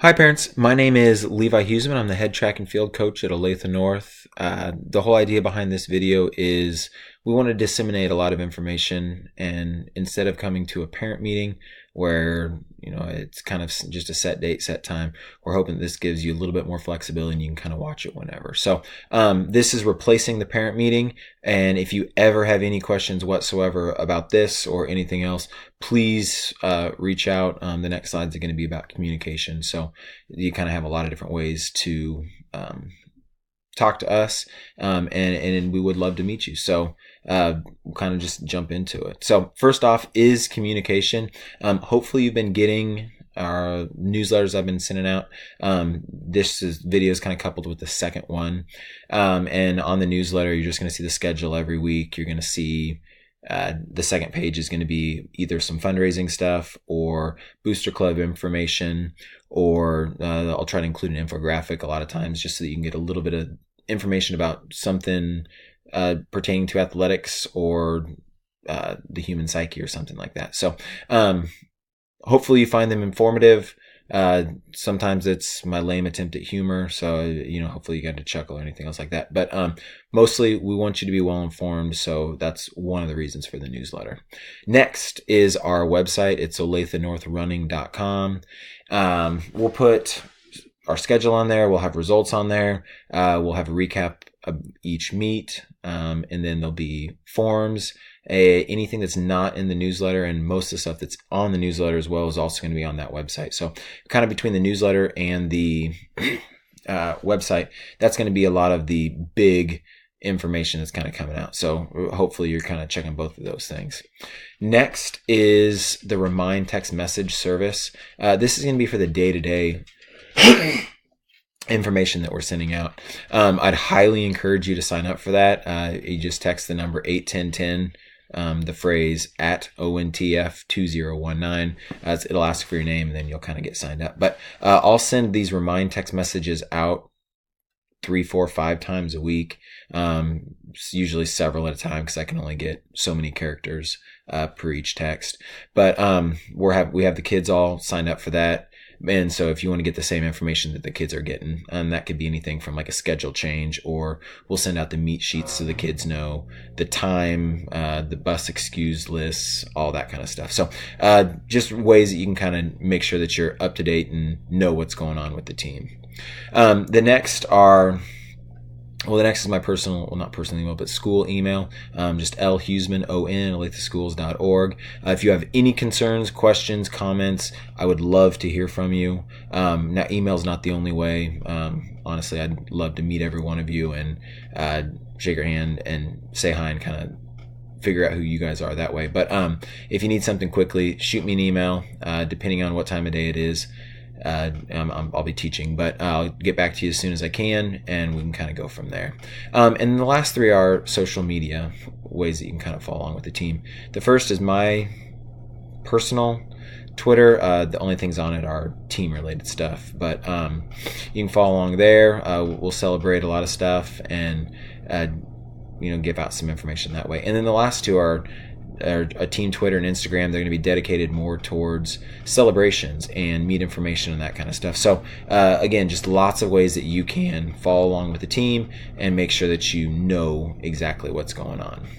Hi, parents. My name is Levi Huseman. I'm the head track and field coach at Olathe North. The whole idea behind this video is we want to disseminate a lot of information, and instead of coming to a parent meeting where it's kind of just a set date, set time, we're hoping this gives you a little bit more flexibility and you can kind of watch it whenever. So this is replacing the parent meeting, and if you ever have any questions whatsoever about this or anything else, please reach out. The next slides are going to be about communication. So you kind of have a lot of different ways to talk to us, and we would love to meet you. So we'll kind of just jump into it. So first off is communication. Hopefully you've been getting our newsletters I've been sending out. This video is kind of coupled with the second one. And on the newsletter, you're just going to see the schedule every week. You're going to see the second page is going to be either some fundraising stuff or booster club information, or I'll try to include an infographic a lot of times just so that you can get a little bit of information about something pertaining to athletics or the human psyche or something like that. So hopefully you find them informative. Sometimes it's my lame attempt at humor, so hopefully you got a chuckle or anything else like that. But mostly we want you to be well informed, so that's one of the reasons for the newsletter. Next is our website. It's olathenorthrunning.com. We'll put our schedule on there. We'll have results on there. We'll have a recap of each meet, and then there'll be forms. Anything that's not in the newsletter, and most of the stuff that's on the newsletter as well, is also going to be on that website. So kind of between the newsletter and the website, that's going to be a lot of the big information that's kind of coming out. So hopefully you're kind of checking both of those things. Next is the Remind text message service. This is going to be for the day-to-day information that we're sending out. I'd highly encourage you to sign up for that. You just text the number 81010, the phrase at ONTF 2019. It'll ask for your name, and then you'll kind of get signed up. But I'll send these Remind text messages out 3, 4, 5 times a week. Usually several at a time, because I can only get so many characters per each text. But we have the kids all signed up for that. And so if you want to get the same information that the kids are getting, that could be anything from like a schedule change, or we'll send out the meet sheets so the kids know the time, the bus excuse lists, all that kind of stuff. So just ways that you can kind of make sure that you're up to date and know what's going on with the team. The next is my personal, not personal email, but school email. Just lhuseman@olatheschools.org. If you have any concerns, questions, comments, I would love to hear from you. Now, email is not the only way. Honestly, I'd love to meet every one of you and shake your hand and say hi and kind of figure out who you guys are that way. But if you need something quickly, shoot me an email, depending on what time of day it is. I'll be teaching, but I'll get back to you as soon as I can, and we can kind of go from there. And the last 3 are social media ways that you can kind of follow along with the team. The first is my personal Twitter. The only things on it are team related stuff, but you can follow along there. We'll celebrate a lot of stuff and give out some information that way. And then the last 2 are a team Twitter and Instagram. They're going to be dedicated more towards celebrations and meet information and that kind of stuff. So again, just lots of ways that you can follow along with the team and make sure that you know exactly what's going on.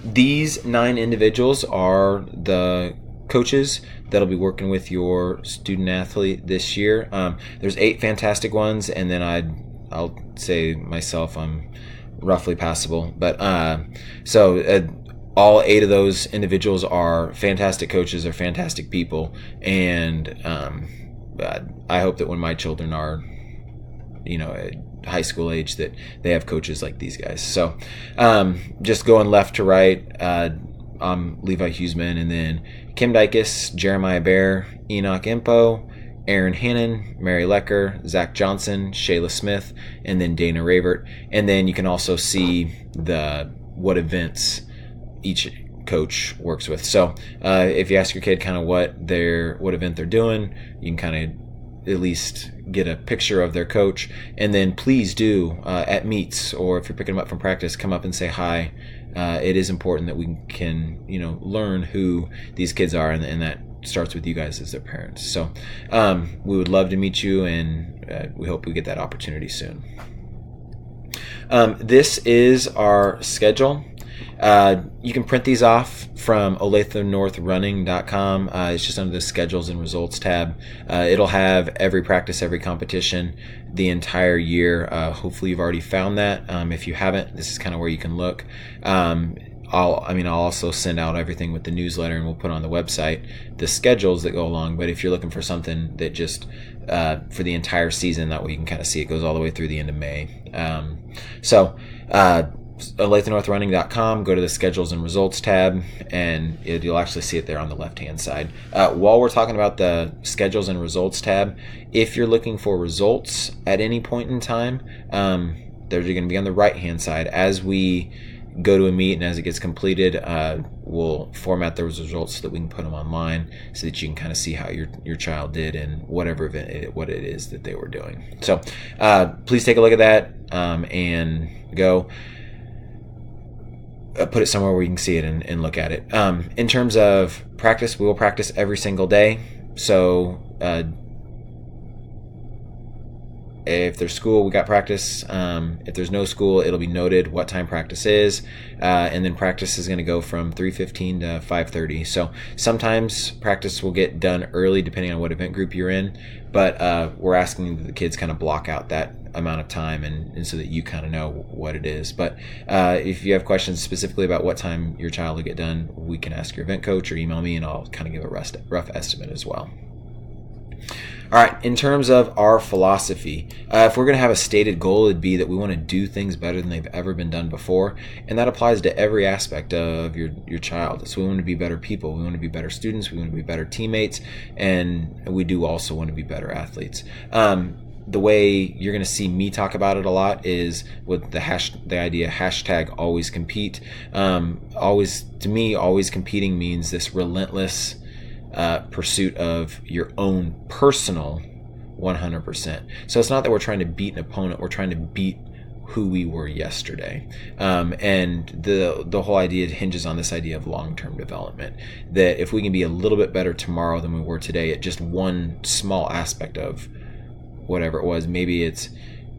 These 9 individuals are the coaches that'll be working with your student athlete this year. There's 8 fantastic ones, and then I'll say myself, I'm roughly passable, but all 8 of those individuals are fantastic coaches. They're fantastic people, and I hope that when my children are at high school age, that they have coaches like these guys. So just going left to right, I'm Levi Huseman, and then Kim Dykes, Jeremiah Bear, Enoch Impo, Aaron Hannon, Mary Lecker, Zach Johnson, Shayla Smith, and then Dana Ravert. And then you can also see what events each coach works with. So if you ask your kid kind of what event they're doing, you can kind of at least get a picture of their coach. And then please do at meets, or if you're picking them up from practice, come up and say hi. It is important that we can learn who these kids are, and that starts with you guys as their parents. So we would love to meet you, and we hope we get that opportunity soon. This is our schedule. You can print these off from OlatheNorthRunning.com. It's just under the schedules and results tab. It'll have every practice, every competition, the entire year. Hopefully you've already found that. If you haven't, this is kind of where you can look. I'll also send out everything with the newsletter, and we'll put on the website the schedules that go along. But if you're looking for something that just for the entire season, that way you can kind of see it goes all the way through the end of May. OlatheNorthRunning.com, go to the schedules and results tab, and you'll actually see it there on the left hand side. While we're talking about the schedules and results tab, if you're looking for results at any point in time, they're going to be on the right hand side. As we go to a meet and as it gets completed, we'll format those results so that we can put them online, so that you can kind of see how your child did in whatever event what it is that they were doing. So please take a look at that, and go put it somewhere where you can see it and look at it. In terms of practice, we will practice every single day. So if there's school, we got practice. If there's no school, it'll be noted what time practice is, and then practice is going to go from 3:15 to 5:30. So sometimes practice will get done early depending on what event group you're in, but we're asking the kids kind of block out that amount of time, and so that you kind of know what it is. But if you have questions specifically about what time your child will get done, we can ask your event coach or email me, and I'll kind of give a rough estimate as well. All right, in terms of our philosophy, if we're going to have a stated goal, it'd be that we want to do things better than they've ever been done before, and that applies to every aspect of your child. So we want to be better people, we want to be better students, we want to be better teammates, and we do also want to be better athletes. The way you're going to see me talk about it a lot is with the idea #always compete. Always competing means this relentless pursuit of your own personal 100%. So it's not that we're trying to beat an opponent, we're trying to beat who we were yesterday. And the whole idea hinges on this idea of long-term development, that if we can be a little bit better tomorrow than we were today at just one small aspect of whatever it was, maybe it's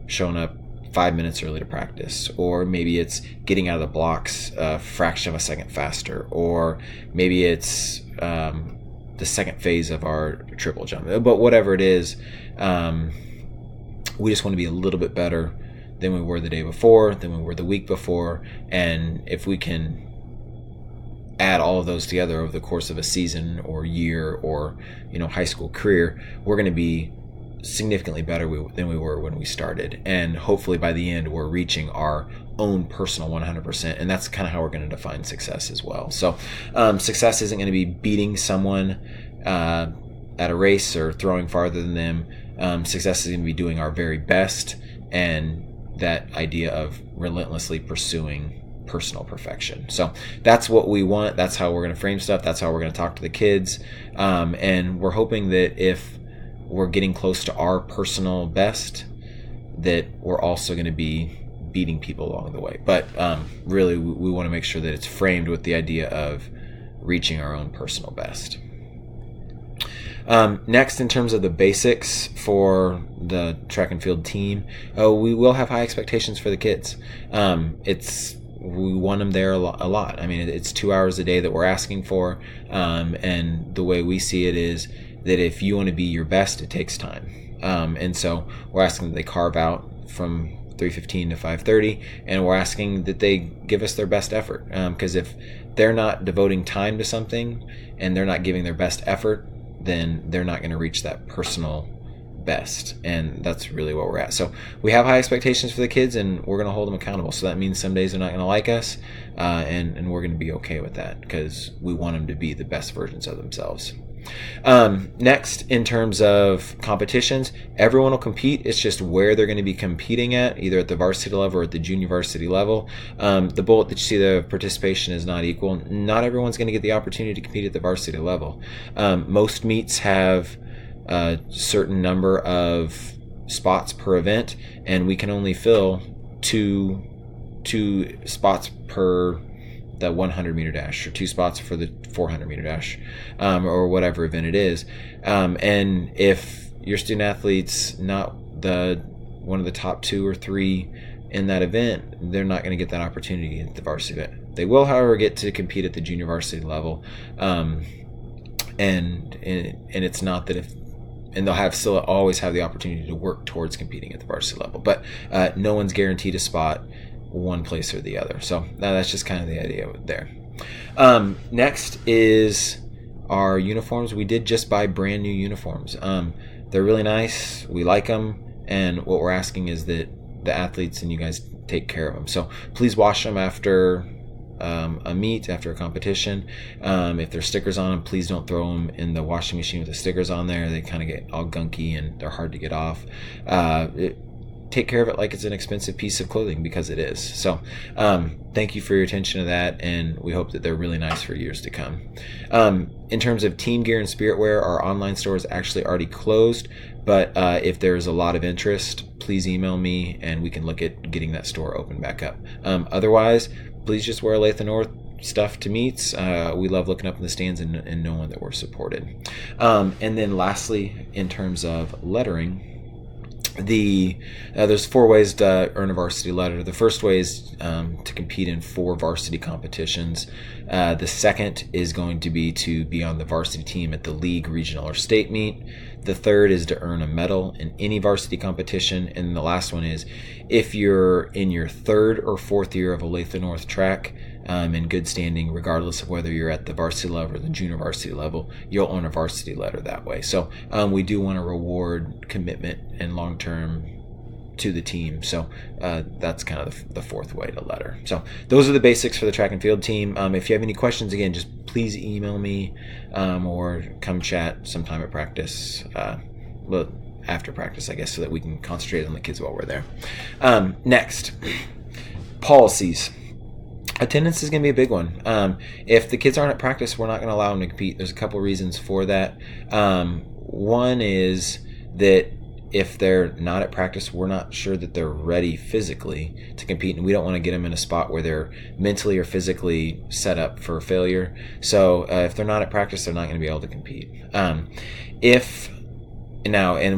showing up 5 minutes early to practice, or maybe it's getting out of the blocks a fraction of a second faster, or maybe it's the second phase of our triple jump. But whatever it is, we just want to be a little bit better than we were the day before, than we were the week before. And if we can add all of those together over the course of a season or year or high school career, we're going to be significantly better than we were when we started. And hopefully by the end, we're reaching our own personal 100%, and that's kind of how we're going to define success as well. So success isn't going to be beating someone at a race or throwing farther than them. Success is going to be doing our very best, and that idea of relentlessly pursuing personal perfection. So that's what we want. That's how we're going to frame stuff. That's how we're going to talk to the kids. And we're hoping that if we're getting close to our personal best, that we're also going to be beating people along the way. But really, we want to make sure that it's framed with the idea of reaching our own personal best. Next, in terms of the basics for the track and field team, we will have high expectations for the kids. We want them there a lot. I mean, it's 2 hours a day that we're asking for, and the way we see it is that if you want to be your best, it takes time. And so we're asking that they carve out from 3:15 to 5:30, and we're asking that they give us their best effort. Because if they're not devoting time to something and they're not giving their best effort, then they're not going to reach that personal best. And that's really what we're at. So we have high expectations for the kids, and we're going to hold them accountable. So that means some days they're not going to like us, and we're going to be okay with that, because we want them to be the best versions of themselves. Next, in terms of competitions, everyone will compete. It's just where they're going to be competing at, either at the varsity level or at the junior varsity level. The bullet that you see, the participation is not equal. Not everyone's going to get the opportunity to compete at the varsity level. Most meets have a certain number of spots per event, and we can only fill two spots per the 100 meter dash, or 2 spots for the 400-meter dash, or whatever event it is. And if your student athlete's not one of the top 2 or 3 in that event, they're not going to get that opportunity at the varsity event. They will, however, get to compete at the junior varsity level, and it's not that and they'll still always have the opportunity to work towards competing at the varsity level, but no one's guaranteed a spot one place or the other. So that's just kind of the idea there. Next is our uniforms. We did just buy brand new uniforms. They're really nice. We like them, and what we're asking is that the athletes and you guys take care of them. So please wash them after a meet, after a competition. If there's stickers on them, please don't throw them in the washing machine with the stickers on there. They kind of get all gunky and they're hard to get off. Take care of it like it's an expensive piece of clothing, because it is. So thank you for your attention to that, and we hope that they're really nice for years to come. In terms of team gear and spirit wear, our online store is actually already closed, but if there's a lot of interest, please email me and we can look at getting that store open back up. Otherwise, please just wear Olathe North stuff to meets. We love looking up in the stands and knowing that we're supported. And then lastly, in terms of lettering, there's 4 ways to earn a varsity letter. The first way is to compete in 4 varsity competitions. The second is going to be on the varsity team at the league, regional, or state meet. The third is to earn a medal in any varsity competition. And the last one is, if you're in your 3rd or 4th year of Olathe North track, in good standing, regardless of whether you're at the varsity level or the junior varsity level, you'll earn a varsity letter that way. So we do want to reward commitment and long-term to the team. So that's kind of the 4th way to letter. So those are the basics for the track and field team. If you have any questions, again, just please email me or come chat sometime at practice. Well, after practice, I guess, so that we can concentrate on the kids while we're there. Next, policies. Attendance is going to be a big one. If the kids aren't at practice, we're not going to allow them to compete. There's a couple reasons for that. One is that if they're not at practice, we're not sure that they're ready physically to compete, and we don't want to get them in a spot where they're mentally or physically set up for failure. So if they're not at practice, they're not going to be able to compete. And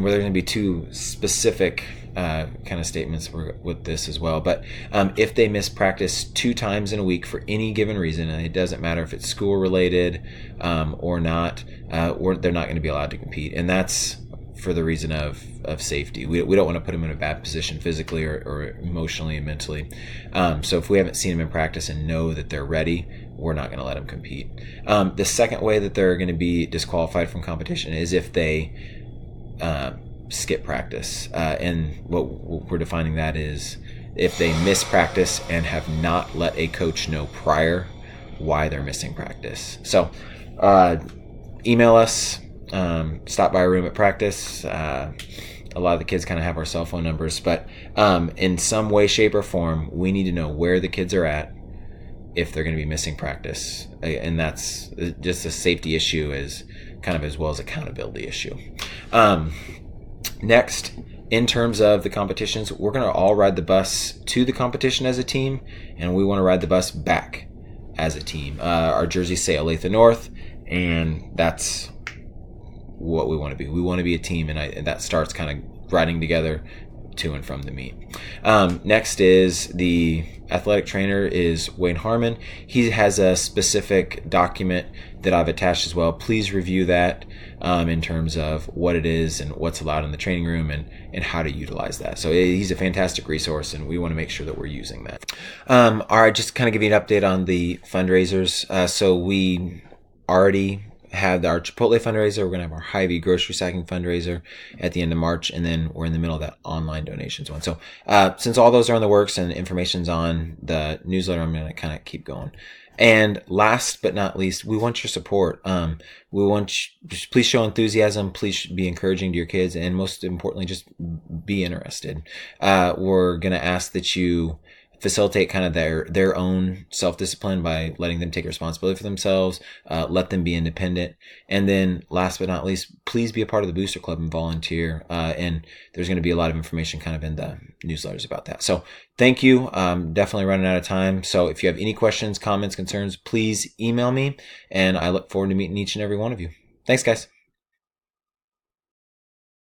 where there's going to be 2 specific kind of statements with this as well. But if they miss practice 2 times in a week for any given reason, and it doesn't matter if it's school related or not, they're not going to be allowed to compete. And that's for the reason of safety. We don't want to put them in a bad position physically or emotionally and mentally. So if we haven't seen them in practice and know that they're ready, we're not going to let them compete. The second way that they're going to be disqualified from competition is if they skip practice, and what we're defining that is if they miss practice and have not let a coach know prior why they're missing practice. So email us, stop by our room at practice. A lot of the kids kind of have our cell phone numbers, but in some way, shape, or form, we need to know where the kids are at if they're going to be missing practice, and that's just a safety issue as well as accountability issue. Next, in terms of the competitions, we're going to all ride the bus to the competition as a team, and we want to ride the bus back as a team. Our jerseys say Olathe North, and that's what we want to be. We want to be a team, and that starts kind of riding together to and from the meet. Next is the athletic trainer is Wayne Harmon. He has a specific document that I've attached as well. Please review that in terms of what it is and what's allowed in the training room and how to utilize that. So he's a fantastic resource, and we want to make sure that we're using that. All right, just to kind of give you an update on the fundraisers. So we already had our Chipotle fundraiser. We're going to have our Hy-Vee grocery sacking fundraiser at the end of March, and then we're in the middle of that online donations one. So since all those are in the works and information's on the newsletter, I'm going to kind of keep going. And last but not least, we want your support. We want please show enthusiasm. Please be encouraging to your kids, and most importantly, just be interested. We're going to ask that you facilitate kind of their own self-discipline by letting them take responsibility for themselves, let them be independent. And then last but not least, please be a part of the Booster Club and volunteer. And there's going to be a lot of information kind of in the newsletters about that. So thank you. Definitely running out of time. So if you have any questions, comments, concerns, please email me. And I look forward to meeting each and every one of you. Thanks, guys.